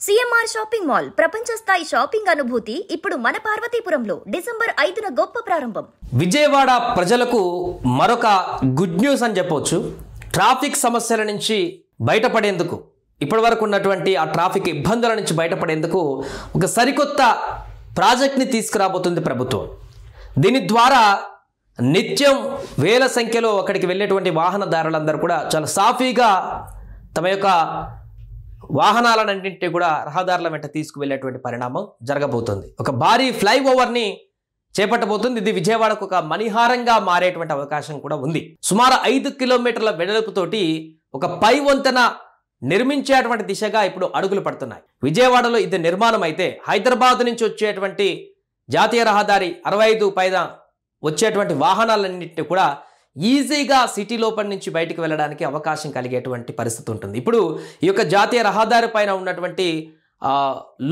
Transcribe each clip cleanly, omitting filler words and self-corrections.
CMR shopping mall ప్రపంచ స్థాయి shopping అనుభూతి ఇప్పుడు మన పార్వతీపురంలో డిసెంబర్ 5న గొప్ప ప్రారంభం. విజయవాడ ప్రజలకు మరొక గుడ్ న్యూస్ అని చెప్పొచ్చు. ట్రాఫిక్ సమస్యల నుంచి బయటపడేందుకు ఇప్పటివరకు ఉన్నటువంటి ఆ ట్రాఫిక్ ఇబ్బందుల నుంచి బయటపడేందుకు ఒక సరికొత్త ప్రాజెక్ట్ని తీసుకురాబోతుంది ప్రభుత్వం. దీని ద్వారా నిత్యం వేల సంఖ్యలో అక్కడికి వెళ్ళేటువంటి వాహనదారులందరూ కూడా చాలా సాఫీగా తమ యొక్క వాహనాలన్నింటినీ కూడా రహదారుల వెంట తీసుకువెళ్ళేటువంటి పరిణామం జరగబోతుంది. ఒక భారీ ఫ్లైఓవర్ని చేపట్టబోతుంది. ఇది విజయవాడకు ఒక మణిహారంగా మారేటువంటి అవకాశం కూడా ఉంది. సుమారు 5 కిలోమీటర్ల వెడల్పుతోటి ఒక పై వంతెన నిర్మించేటువంటి దిశగా ఇప్పుడు అడుగులు పడుతున్నాయి. విజయవాడలో ఇది నిర్మాణం అయితే హైదరాబాద్ నుంచి వచ్చేటువంటి జాతీయ రహదారి 65 పైన వచ్చేటువంటి వాహనాలన్నింటినీ కూడా ఈజీగా సిటీ లోపల నుంచి బయటికి వెళ్ళడానికి అవకాశం కలిగేటువంటి పరిస్థితి ఉంటుంది. ఇప్పుడు ఈ యొక్క జాతీయ రహదారి పైన ఉన్నటువంటి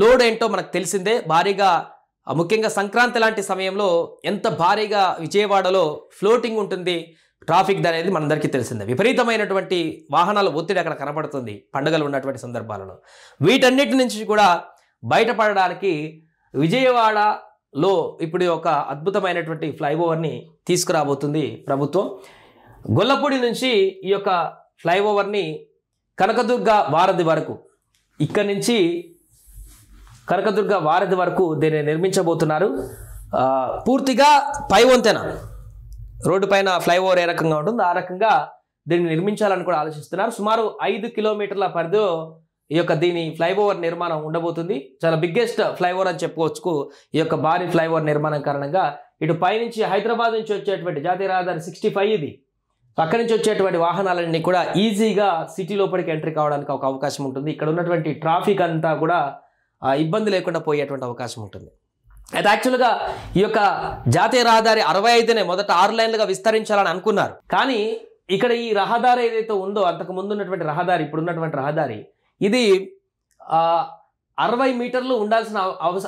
లోడ్ ఏంటో మనకు తెలిసిందే. భారీగా ముఖ్యంగా సంక్రాంతి లాంటి సమయంలో ఎంత భారీగా విజయవాడలో ఫ్లోటింగ్ ఉంటుంది ట్రాఫిక్ అనేది మనందరికీ తెలిసిందే. విపరీతమైనటువంటి వాహనాల ఒత్తిడి అక్కడ కనబడుతుంది పండుగలు ఉన్నటువంటి సందర్భాలలో. వీటన్నిటి నుంచి కూడా బయటపడడానికి విజయవాడలో ఇప్పుడు ఒక అద్భుతమైనటువంటి ఫ్లైఓవర్ని తీసుకురాబోతుంది ప్రభుత్వం. గొల్లపూడి నుంచి ఈ యొక్క ఫ్లైఓవర్ని కనకదుర్గ వారధి వరకు, ఇక్కడి నుంచి కనకదుర్గ వారధి వరకు దీన్ని నిర్మించబోతున్నారు. పూర్తిగా పై వంతెన రోడ్డు పైన ఫ్లైఓవర్ ఏ రకంగా ఉంటుందో ఆ రకంగా దీన్ని నిర్మించాలని కూడా ఆలోచిస్తున్నారు. సుమారు 5 కిలోమీటర్ల పరిధిలో ఈ యొక్క దీని ఫ్లైఓవర్ నిర్మాణం ఉండబోతుంది. చాలా బిగ్గెస్ట్ ఫ్లైఓవర్ అని చెప్పుకోవచ్చు. ఈ యొక్క భారీ ఫ్లైఓవర్ నిర్మాణం కారణంగా ఇటు పైనుంచి హైదరాబాద్ నుంచి వచ్చేటువంటి జాతీయ రహదారి 65 ఇది, అక్కడి నుంచి వచ్చేటువంటి వాహనాలన్నీ కూడా ఈజీగా సిటీ లోపలికి ఎంట్రీ కావడానికి ఒక అవకాశం ఉంటుంది. ఇక్కడ ఉన్నటువంటి ట్రాఫిక్ అంతా కూడా ఇబ్బంది లేకుండా పోయేటువంటి అవకాశం ఉంటుంది. అయితే యాక్చువల్గా ఈ యొక్క జాతీయ రహదారి 65నే మొదట 6 లైన్లుగా విస్తరించాలని అనుకున్నారు. కానీ ఇక్కడ ఈ రహదారి ఏదైతే ఉందో అంతకు ముందు ఉన్నటువంటి రహదారి, ఇప్పుడున్నటువంటి రహదారి, ఇది 60 మీటర్లు ఉండాల్సిన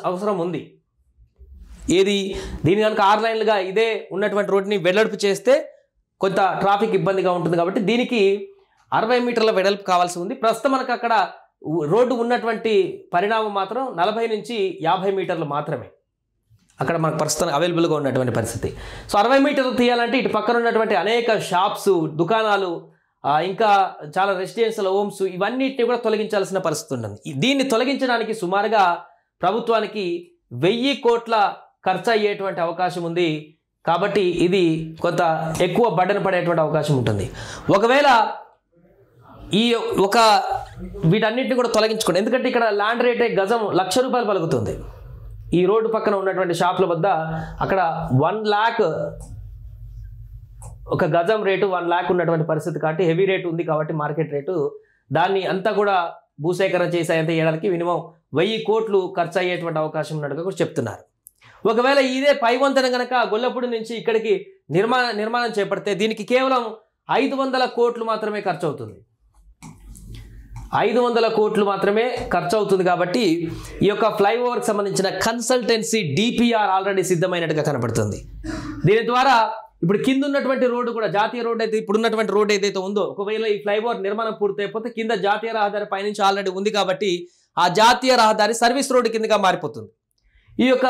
అవసరం ఉంది. ఏది దీని కనుక 6 లైన్లుగా ఇదే ఉన్నటువంటి రోడ్ని వెడల్పు చేస్తే కొంత ట్రాఫిక్ ఇబ్బందిగా ఉంటుంది. కాబట్టి దీనికి 60 మీటర్ల వెడల్పు కావాల్సి ఉంది. ప్రస్తుతం మనకు అక్కడ రోడ్డు ఉన్నటువంటి పరిణామం మాత్రం 40 నుంచి 50 మీటర్లు మాత్రమే అక్కడ మనకు ప్రస్తుతం అవైలబుల్గా ఉన్నటువంటి పరిస్థితి. సో 60 మీటర్లు తీయాలంటే ఇటు పక్కన ఉన్నటువంటి అనేక షాప్స్, దుకాణాలు, ఇంకా చాలా రెసిడెన్షియల్ హోమ్స్, ఇవన్నిటిని కూడా తొలగించాల్సిన పరిస్థితి ఉంటుంది. దీన్ని తొలగించడానికి సుమారుగా ప్రభుత్వానికి 1000 కోట్ల ఖర్చు అయ్యేటువంటి అవకాశం ఉంది. కాబట్టి ఇది కొంత ఎక్కువ బడ్డన పడేటువంటి అవకాశం ఉంటుంది. ఒకవేళ ఈ వీటన్నిటిని కూడా తొలగించుకోండి. ఎందుకంటే ఇక్కడ ల్యాండ్ రేటే గజం ₹1,00,000 పలుకుతుంది. ఈ రోడ్డు పక్కన ఉన్నటువంటి షాపుల వద్ద అక్కడ 1 lakh ఒక గజం రేటు 1 lakh ఉన్నటువంటి పరిస్థితి. కాబట్టి హెవీ రేటు ఉంది కాబట్టి మార్కెట్ రేటు, దాన్ని అంతా కూడా భూసేకరణ చేసేంత చేయడానికి మినిమం 1000 కోట్లు ఖర్చు అయ్యేటువంటి అవకాశం ఉన్నట్టుగా కూడా చెప్తున్నారు. ఒకవేళ ఇదే పై వంతెన కనుక గొల్లపూడి నుంచి ఇక్కడికి నిర్మాణం చేపడితే దీనికి కేవలం 500 కోట్లు మాత్రమే ఖర్చు అవుతుంది. 500 కోట్లు మాత్రమే ఖర్చు అవుతుంది. కాబట్టి ఈ యొక్క ఫ్లైఓవర్కి సంబంధించిన కన్సల్టెన్సీ డిపిఆర్ ఆల్రెడీ సిద్ధమైనట్టుగా కనబడుతుంది. దీని ద్వారా ఇప్పుడు కింద ఉన్నటువంటి రోడ్డు కూడా జాతీయ రోడ్డు అయితే, ఇప్పుడున్నటువంటి రోడ్డు ఏదైతే ఉందో, ఒకవేళ ఈ ఫ్లైఓవర్ నిర్మాణం పూర్తి అయిపోతే కింద జాతీయ రహదారి పైనుంచి ఆల్రెడీ ఉంది కాబట్టి ఆ జాతీయ రహదారి సర్వీస్ రోడ్డు కిందగా మారిపోతుంది. ఈ యొక్క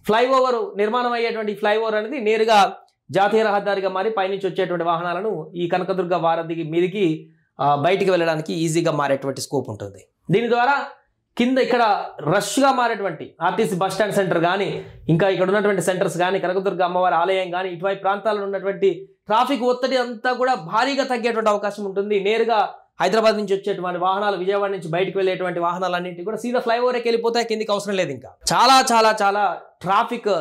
ఫ్లైఓవర్ నిర్మాణం అయ్యేటువంటి ఫ్లైఓవర్ అనేది నేరుగా జాతీయ రహదారిగా మారి పైనుంచి వచ్చేటువంటి వాహనాలను ఈ కనకదుర్గ వారధి మీదకి బయటికి వెళ్ళడానికి ఈజీగా మారేటువంటి స్కోప్ ఉంటుంది. దీని ద్వారా కింద ఇక్కడ రష్గా మారేటువంటి ఆర్టీసీ బస్ స్టాండ్ సెంటర్ కానీ, ఇంకా ఇక్కడ ఉన్నటువంటి సెంటర్స్ కానీ, కనకదుర్గ అమ్మవారి ఆలయం కానీ, ఇటువైపు ప్రాంతాల్లో ఉన్నటువంటి ట్రాఫిక్ ఒత్తిడి అంతా కూడా భారీగా తగ్గేటువంటి అవకాశం ఉంటుంది. నేరుగా హైదరాబాద్ నుంచి వచ్చేటువంటి వాహనాలు, విజయవాడ నుంచి బయటకు వెళ్ళేటువంటి వాహనాలన్నింటినీ కూడా సీదా ఫ్లైఓవర్కి వెళ్ళిపోతాయి, కిందికి అవసరం లేదు. ఇంకా చాలా చాలా చాలా ట్రాఫిక్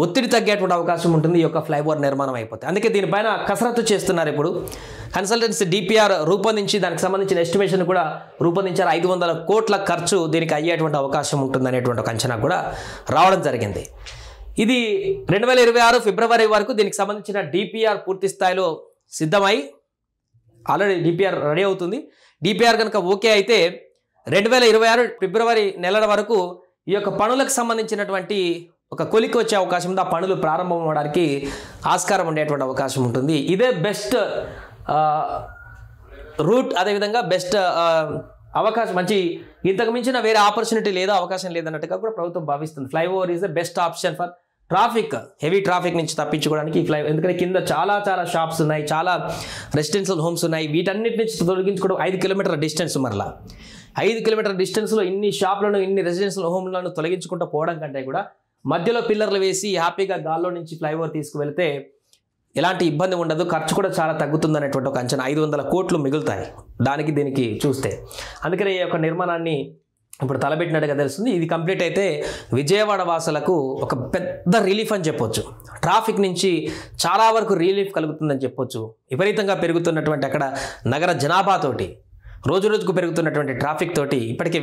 ఒత్తిడి తగ్గేటువంటి అవకాశం ఉంటుంది ఈ యొక్క ఫ్లైఓవర్ నిర్మాణం అయిపోతే. అందుకే దీనిపైన కసరత్తు చేస్తున్నారు. ఇప్పుడు కన్సల్టెన్సీ డిపిఆర్ రూపొందించి దానికి సంబంధించిన ఎస్టిమేషన్ కూడా రూపొందించారు. 500 కోట్ల ఖర్చు దీనికి అయ్యేటువంటి అవకాశం ఉంటుంది అనేటువంటి ఒక అంచనా కూడా రావడం జరిగింది. ఇది 2026 ఫిబ్రవరి వరకు దీనికి సంబంధించిన డిపిఆర్ పూర్తి స్థాయిలో సిద్ధమై ఆల్రెడీ డిపిఆర్ రెడీ అవుతుంది. డిపిఆర్ కనుక ఓకే అయితే 2026 ఫిబ్రవరి నెలల వరకు ఈ యొక్క పనులకు సంబంధించినటువంటి ఒక కొలికి వచ్చే అవకాశం ఉంది. ఆ పనులు ప్రారంభం అవ్వడానికి ఆస్కారం ఉండేటువంటి అవకాశం ఉంటుంది. ఇదే బెస్ట్ రూట్, అదేవిధంగా బెస్ట్ అవకాశం మంచి ఇంతకు మించిన వేరే ఆపర్చునిటీ లేదా అవకాశం లేదన్నట్టుగా కూడా ప్రభుత్వం భావిస్తుంది. Flyover is the best option for traffic, heavy traffic నుంచి తప్పించుకోవడానికి ఈ ఎందుకంటే కింద చాలా షాప్స్ ఉన్నాయి, చాలా రెసిడెన్షియల్ హోమ్స్ ఉన్నాయి. వీటన్నిటి నుంచి తొలగించుకోవడం 5 కిలోమీటర్ల డిస్టెన్స్, మరలా 5 కిలోమీటర్ల డిస్టెన్స్లో ఇన్ని షాపులను ఇన్ని రెసిడెన్షియల్ హోమ్లను తొలగించుకుంటూ పోవడం కంటే కూడా మధ్యలో పిల్లర్లు వేసి హ్యాపీగా గాల్లో నుంచి ఫ్లైఓవర్ తీసుకువెళ్తే ఎలాంటి ఇబ్బంది ఉండదు, ఖర్చు కూడా చాలా తగ్గుతుంది అనేటువంటి ఒక అంచనా. 500 కోట్లు మిగులుతాయి దానికి దీనికి చూస్తే. అందుకనే ఈ యొక్క నిర్మాణాన్ని ఇప్పుడు తలబెట్టినట్టుగా తెలుస్తుంది. ఇది కంప్లీట్ అయితే విజయవాడ వాసులకు ఒక పెద్ద రిలీఫ్ అని చెప్పొచ్చు. ట్రాఫిక్ నుంచి చాలా వరకు రిలీఫ్ కలుగుతుందని చెప్పొచ్చు. విపరీతంగా పెరుగుతున్నటువంటి అక్కడ నగర జనాభాతోటి, రోజు రోజుకు పెరుగుతున్నటువంటి ట్రాఫిక్ తోటి ఇప్పటికే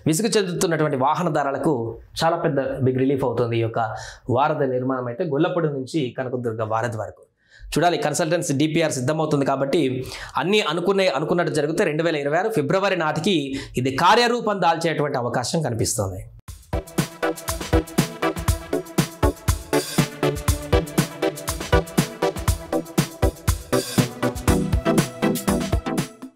విసుగు చెందుతున్నటువంటి వాహనదారులకు చాలా పెద్ద బిగ్ రిలీఫ్ అవుతుంది ఈ యొక్క వారధి నిర్మాణం. అయితే గొల్లపూడి నుంచి కనకదుర్గ వారధి వరకు చూడాలి. కన్సల్టెన్సీ డిపిఆర్ సిద్ధమవుతుంది కాబట్టి అన్నీ అనుకున్నట్టు జరిగితే 2026 ఫిబ్రవరి నాటికి ఇది కార్యరూపం దాల్చేటువంటి అవకాశం కనిపిస్తుంది.